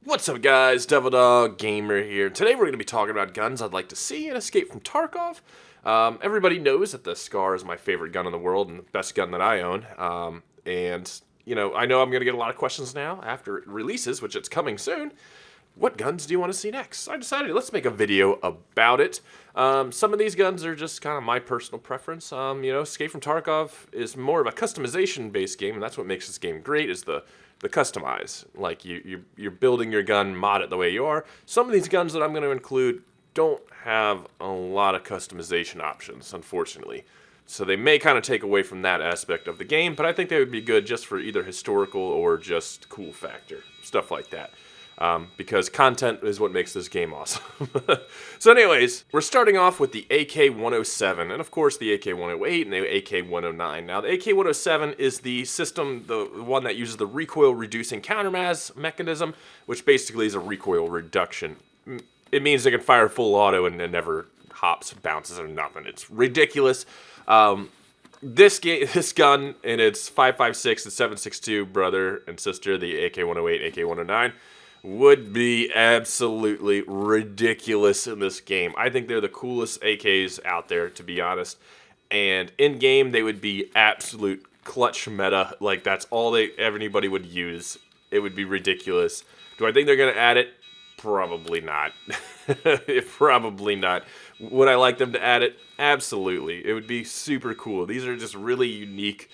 What's up, guys? TheDevildogGamer here. Today we're going to be talking about guns I'd like to see in Escape from Tarkov. Everybody knows that the Scar is my favorite gun in the world and the best gun that I own. I know I'm going to get a lot of questions now after it releases, which it's coming soon. What guns do you want to see next? I decided let's make a video about it. Some of these guns are just kind of my personal preference. Escape from Tarkov is more of a customization-based game, and that's what makes this game great, is the customize. Like, you're building your gun, mod it the way you are. Some of these guns that I'm going to include don't have a lot of customization options, unfortunately. So they may kind of take away from that aspect of the game, but I think they would be good just for either historical or just cool factor, stuff like that. Because content is what makes this game awesome. So anyways, we're starting off with the AK-107, and of course the AK-108 and the AK-109. Now the AK-107 is the system, the one that uses the recoil reducing countermass mechanism, which basically is a recoil reduction. It means they can fire full auto and it never hops, bounces, or nothing. It's ridiculous. This gun and its 5.56 and 7.62 brother and sister, the AK-108, AK-109, would be absolutely ridiculous in this game. I think they're the coolest AKs out there, to be honest. And in game, they would be absolute clutch meta. Like, that's all anybody would use. It would be ridiculous. Do I think they're gonna add it? Probably not. Probably not. Would I like them to add it? Absolutely. It would be super cool. These are just really unique,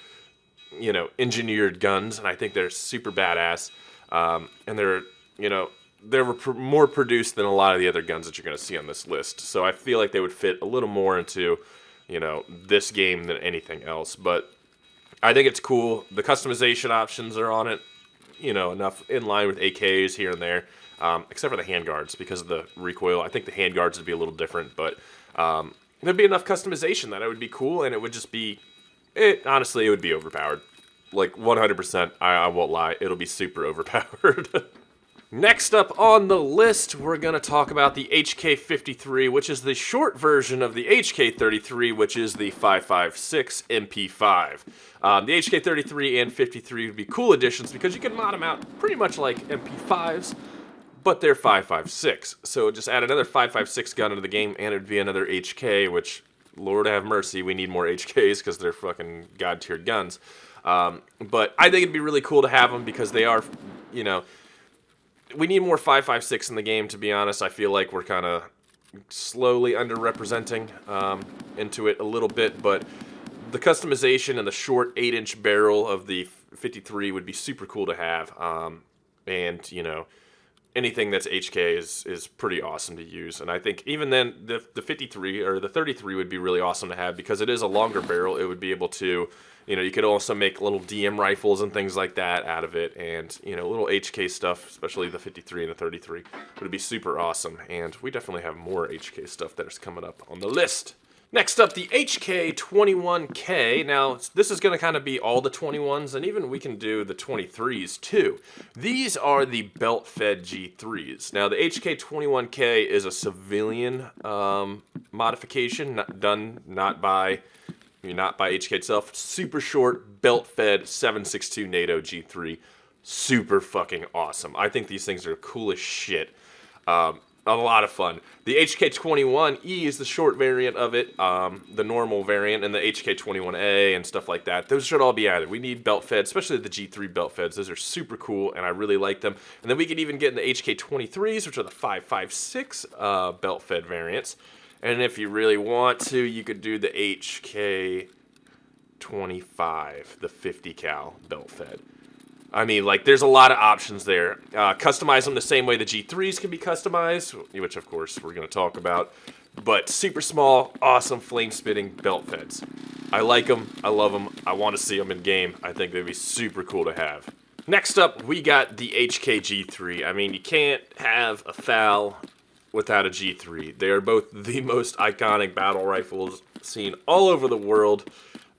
engineered guns, and I think they're super badass. And they're more produced than a lot of the other guns that you're going to see on this list. So I feel like they would fit a little more into, this game than anything else. But I think it's cool. The customization options are on it, enough in line with AKs here and there, except for the handguards because of the recoil. I think the handguards would be a little different, but there'd be enough customization that it would be cool, and it would just be, honestly, it would be overpowered. Like, 100%, I won't lie, it'll be super overpowered. Next up on the list, we're going to talk about the HK-53, which is the short version of the HK-33, which is the 5.56 MP5. The HK-33 and 53 would be cool additions because you can mod them out pretty much like MP5s, but they're 5.56. So just add another 5.56 gun into the game, and it'd be another HK, which, Lord have mercy, we need more HKs because they're fucking god-tiered guns. But I think it'd be really cool to have them because they are, we need more 5.56 in the game, to be honest. I feel like we're kind of slowly underrepresenting into it a little bit, but the customization and the short 8-inch barrel of the 53 would be super cool to have. Anything that's HK is pretty awesome to use. And I think even then, the 53 or the 33 would be really awesome to have because it is a longer barrel. It would be able to, you could also make little DM rifles and things like that out of it. And, little HK stuff, especially the 53 and the 33, would be super awesome. And we definitely have more HK stuff that is coming up on the list. Next up, the HK-21K. Now, this is going to kind of be all the 21s, and even we can do the 23s too. These are the belt-fed G3s. Now, the HK-21K is a civilian modification, not by HK itself. Super short, belt-fed 7.62 NATO G3. Super fucking awesome. I think these things are cool as shit. A lot of fun. The HK-21E is the short variant of it, the normal variant, and the HK-21A and stuff like that. Those should all be added. We need belt fed, especially the G3 belt feds. Those are super cool, and I really like them. And then we could even get in the HK-23s, which are the 5.56 belt fed variants. And if you really want to, you could do the HK-25, the 50 cal belt fed. I mean, there's a lot of options there. Customize them the same way the G3s can be customized, which, of course, we're going to talk about. But super small, awesome, flame-spitting belt feds. I like them. I love them. I want to see them in game. I think they'd be super cool to have. Next up, we got the HK G3. I mean, you can't have a FAL without a G3. They are both the most iconic battle rifles seen all over the world.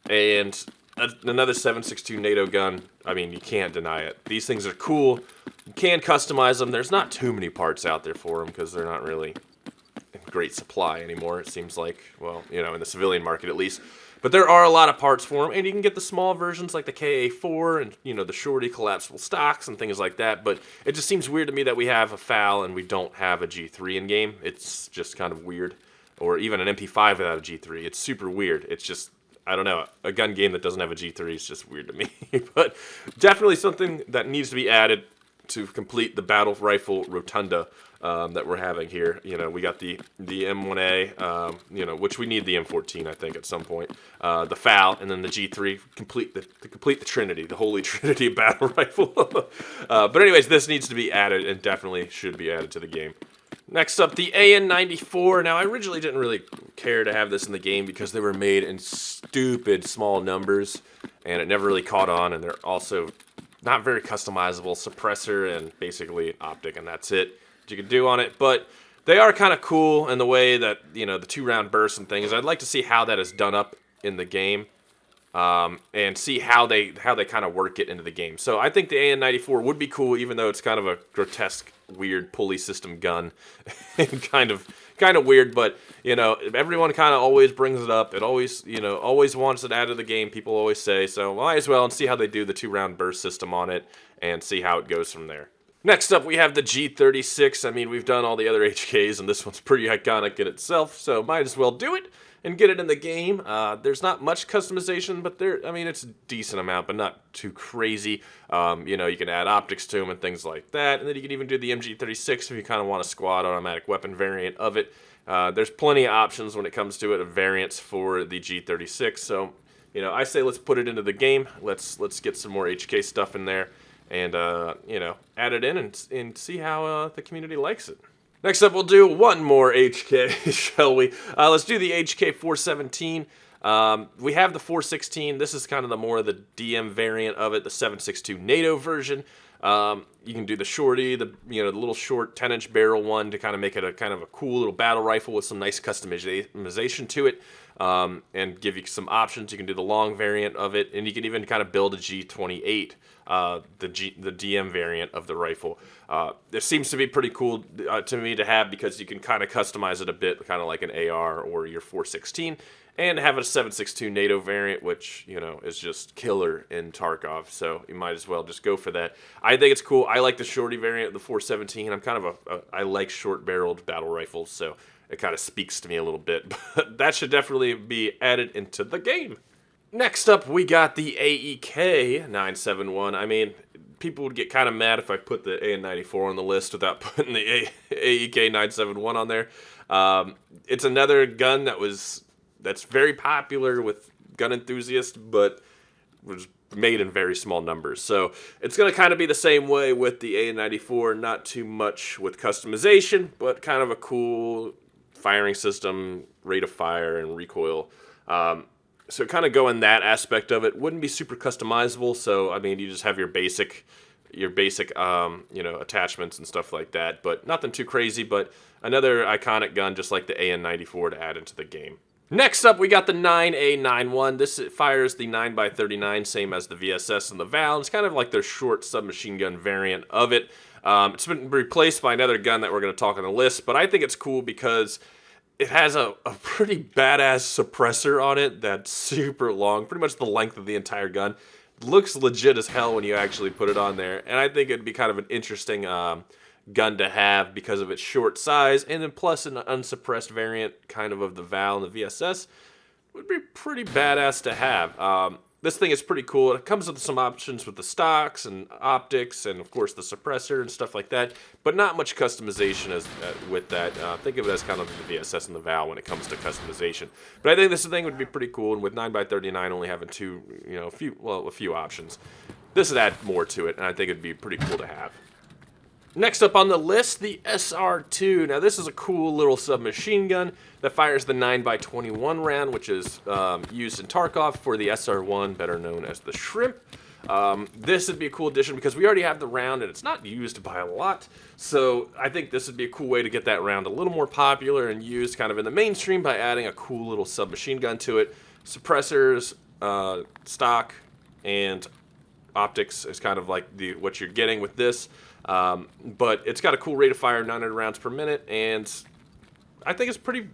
And another 7.62 NATO gun, I mean, you can't deny it. These things are cool. You can customize them. There's not too many parts out there for them because they're not really in great supply anymore, it seems like. Well, in the civilian market at least. But there are a lot of parts for them, and you can get the small versions like the KA4 and, you know, the shorty collapsible stocks and things like that. But it just seems weird to me that we have a FAL and we don't have a G3 in game. It's just kind of weird. Or even an MP5 without a G3. It's super weird. It's just, I don't know, a gun game that doesn't have a G3 is just weird to me. But definitely something that needs to be added to complete the battle rifle rotunda that we're having here. You know, we got the M1A, you know, which we need the M14, I think, at some point. The FAL, and then the G3 to complete the trinity, the holy trinity of battle rifle. But anyways, this needs to be added and definitely should be added to the game. Next up, the AN94. Now, I originally didn't really care to have this in the game because they were made in stupid small numbers, and it never really caught on, and they're also not very customizable. Suppressor and basically optic, and that's it that you can do on it. But they are kind of cool in the way that, you know, the 2-round bursts and things. I'd like to see how that is done up in the game, and see how they kind of work it into the game. So I think the AN94 would be cool, even though it's kind of a grotesque, weird pulley system gun, and kind of weird. But you know, everyone kind of always brings it up. It always, you know, always wants it out of the game. People always say so. Might as well and see how they do the 2-round burst system on it, and see how it goes from there. Next up, we have the G36. I mean, we've done all the other HKs, and this one's pretty iconic in itself, so might as well do it and get it in the game. There's not much customization, but I mean, it's a decent amount, but not too crazy. You know, you can add optics to them and things like that, and then you can even do the MG36 if you kind of want a squad automatic weapon variant of it. There's plenty of options when it comes to it, of variants for the G36. So, you know, I say let's put it into the game. Let's get some more HK stuff in there, and you know, add it in and see how the community likes it. Next up, we'll do one more HK, shall we? Let's do the HK 417. We have the 416. This is kind of the DM variant of it, the 7.62 NATO version. You can do the shorty, the little short 10-inch barrel one to kind of make it a kind of a cool little battle rifle with some nice customization to it, and give you some options. You can do the long variant of it, and you can even kind of build a G28, the DM variant of the rifle. This seems to be pretty cool to me to have, because you can kind of customize it a bit, kind of like an AR or your 416. And have a 7.62 NATO variant, which, you know, is just killer in Tarkov. So you might as well just go for that. I think it's cool. I like the shorty variant of the 417. I'm kind of I like short-barreled battle rifles, so it kind of speaks to me a little bit. But that should definitely be added into the game. Next up, we got the AEK 971. I mean, people would get kind of mad if I put the AN94 on the list without putting the AEK 971 on there. It's another gun that's very popular with gun enthusiasts, but was made in very small numbers. So it's going to kind of be the same way with the AN94, not too much with customization, but kind of a cool firing system, rate of fire, and recoil. So kind of go in that aspect of it. Wouldn't be super customizable, so I mean, you just have your basic attachments and stuff like that, but nothing too crazy, but another iconic gun just like the AN94 to add into the game. Next up, we got the 9A91. This fires the 9x39, same as the VSS and the VAL. It's kind of like their short submachine gun variant of it. It's been replaced by another gun that we're going to talk on the list, but I think it's cool because it has a pretty badass suppressor on it that's super long, pretty much the length of the entire gun. It looks legit as hell when you actually put it on there, and I think it'd be kind of an interesting gun to have because of its short size, and then plus an unsuppressed variant kind of the VAL and the VSS would be pretty badass to have. This thing is pretty cool. It comes with some options with the stocks and optics and of course the suppressor and stuff like that, but not much customization with that. Think of it as kind of the VSS and the VAL when it comes to customization. But I think this thing would be pretty cool, and with 9x39 only having a few options, this would add more to it, and I think it'd be pretty cool to have. Next up on the list, the SR2. Now this is a cool little submachine gun that fires the 9x21 round, which is used in Tarkov for the SR1, better known as the Shrimp. This would be a cool addition because we already have the round and it's not used by a lot. So I think this would be a cool way to get that round a little more popular and used kind of in the mainstream by adding a cool little submachine gun to it. Suppressors, stock, and optics is kind of like what you're getting with this. But it's got a cool rate of fire, 900 rounds per minute, and I think it's pretty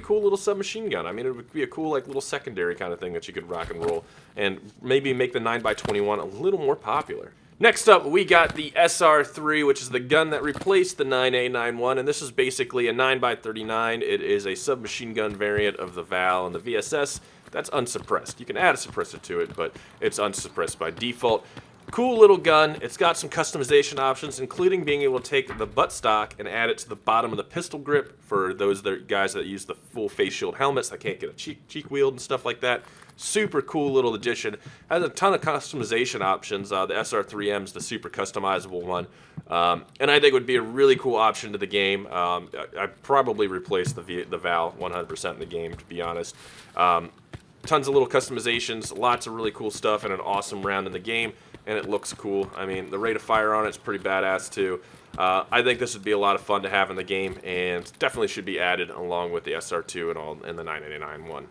cool little submachine gun. I mean, it would be a cool like little secondary kind of thing that you could rock and roll, and maybe make the 9x21 a little more popular. Next up, we got the SR3, which is the gun that replaced the 9A91, and this is basically a 9x39. It is a submachine gun variant of the VAL and the VSS that's unsuppressed. You can add a suppressor to it, but it's unsuppressed by default. Cool little gun. It's got some customization options, including being able to take the buttstock and add it to the bottom of the pistol grip for those guys that use the full face shield helmets that can't get a cheek wield and stuff like that. Super cool little addition. Has a ton of customization options. The SR3M's the super customizable one, and I think it would be a really cool option to the game. I'd probably replace the VAL 100% in the game, to be honest. Tons of little customizations, lots of really cool stuff, and an awesome round in the game, and it looks cool. I mean, the rate of fire on it's pretty badass too. I think this would be a lot of fun to have in the game, and definitely should be added along with the SR2 and the 989 one.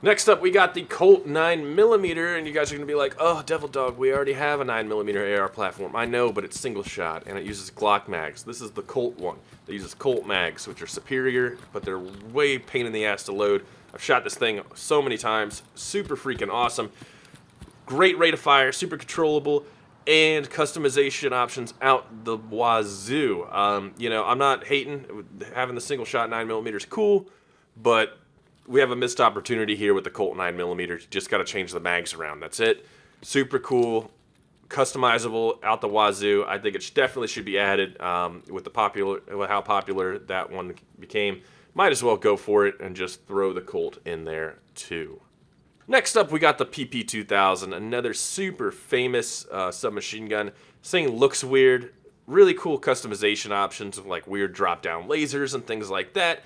Next up, we got the Colt 9mm, and you guys are going to be like, oh, Devil Dog, we already have a 9mm AR platform. I know, but it's single shot, and it uses Glock mags. This is the Colt one. It uses Colt mags, which are superior, but they're way pain in the ass to load. I've shot this thing so many times. Super freaking awesome. Great rate of fire, super controllable, and customization options out the wazoo. You know, I'm not hating. Having the single shot 9mm is cool, but we have a missed opportunity here with the Colt 9mm. You just got to change the mags around. That's it. Super cool, customizable out the wazoo. I think it definitely should be added with how popular that one became. Might as well go for it and just throw the Colt in there too. Next up, we got the PP2000, another super famous submachine gun. This thing looks weird. Really cool customization options with like weird drop-down lasers and things like that.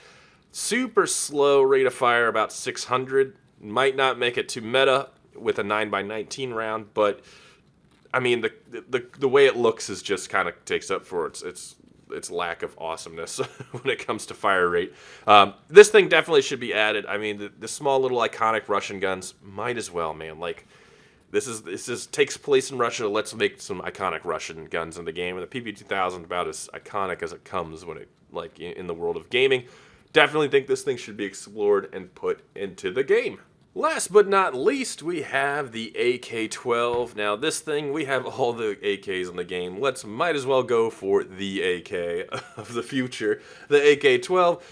Super slow rate of fire, about 600. Might not make it too meta with a 9x19 round, but I mean the way it looks is just kind of takes up for its lack of awesomeness when it comes to fire rate. This thing definitely should be added. I mean, the small little iconic Russian guns might as well, man. Like this takes place in Russia. Let's make some iconic Russian guns in the game. And the PP2000 about as iconic as it comes when it like in the world of gaming. Definitely think this thing should be explored and put into the game. Last but not least, we have the AK-12. Now this thing, we have all the AKs in the game. Might as well go for the AK of the future, the AK-12.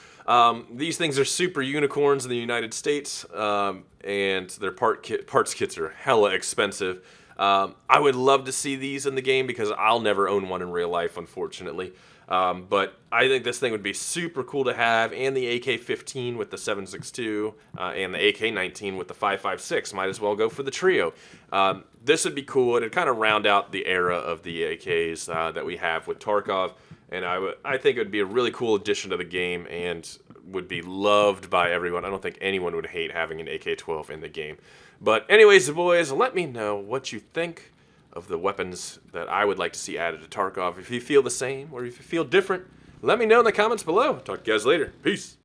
These things are super unicorns in the United States, and their parts kits are hella expensive. I would love to see these in the game because I'll never own one in real life, unfortunately. But I think this thing would be super cool to have, and the AK-15 with the 7.62 and the AK-19 with the 5.56. Might as well go for the trio. This would be cool. It'd kind of round out the era of the AKs that we have with Tarkov, and I think it would be a really cool addition to the game and would be loved by everyone. I don't think anyone would hate having an AK-12 in the game. But anyways, boys, let me know what you think of the weapons that I would like to see added to Tarkov. If you feel the same or if you feel different, let me know in the comments below. Talk to you guys later. Peace.